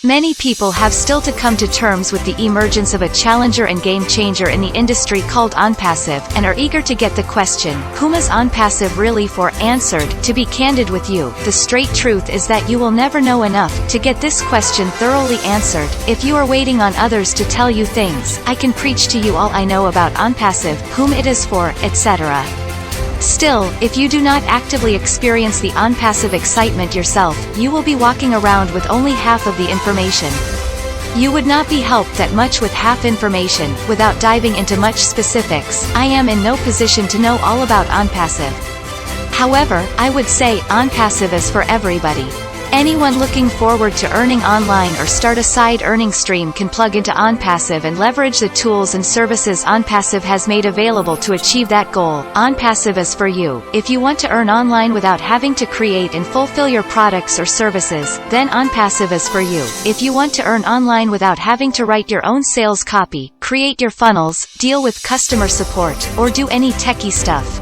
Many people have still to come to terms with the emergence of a challenger and game changer in the industry called Onpassive, and are eager to get the question, whom is Onpassive really for, answered. To be candid with you, the straight truth is that you will never know enough to get this question thoroughly answered. If you are waiting on others to tell you things, I can preach to you all I know about Onpassive, whom it is for, etc. Still, if you do not actively experience the Onpassive excitement yourself, you will be walking around with only half of the information. You would not be helped that much with half information. Without diving into much specifics, I am in no position to know all about Onpassive. However, I would say, Onpassive is for everybody. Anyone looking forward to earning online or start a side earning stream can plug into Onpassive and leverage the tools and services Onpassive has made available to achieve that goal. Onpassive is for you. If you want to earn online without having to create and fulfill your products or services, then Onpassive is for you. If you want to earn online without having to write your own sales copy, create your funnels, deal with customer support, or do any techie stuff.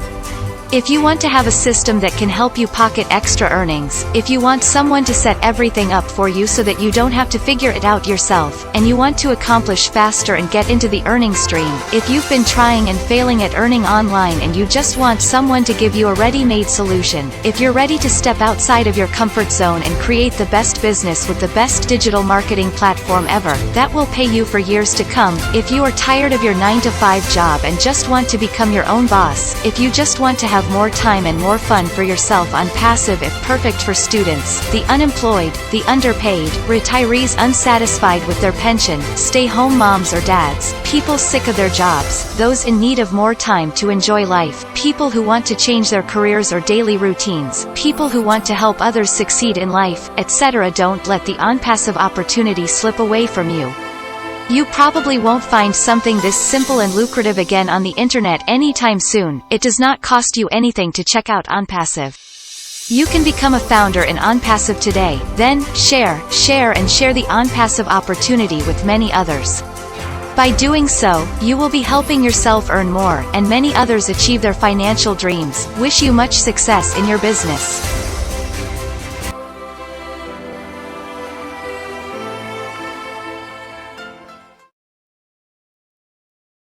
If you want to have a system that can help you pocket extra earnings, if you want someone to set everything up for you so that you don't have to figure it out yourself, and you want to accomplish faster and get into the earning stream, if you've been trying and failing at earning online and you just want someone to give you a ready-made solution, if you're ready to step outside of your comfort zone and create the best business with the best digital marketing platform ever, that will pay you for years to come, if you are tired of your 9-to-5 job and just want to become your own boss, if you just want to have more time and more fun for yourself. Onpassive is perfect for students, the unemployed, the underpaid, retirees unsatisfied with their pension, stay-home moms or dads, people sick of their jobs, those in need of more time to enjoy life, people who want to change their careers or daily routines, people who want to help others succeed in life, etc. Don't let the Onpassive opportunity slip away from you. You probably won't find something this simple and lucrative again on the internet anytime soon. It does not cost you anything to check out Onpassive. You can become a founder in Onpassive today, then, share the Onpassive opportunity with many others. By doing so, you will be helping yourself earn more, and many others achieve their financial dreams. Wish you much success in your business.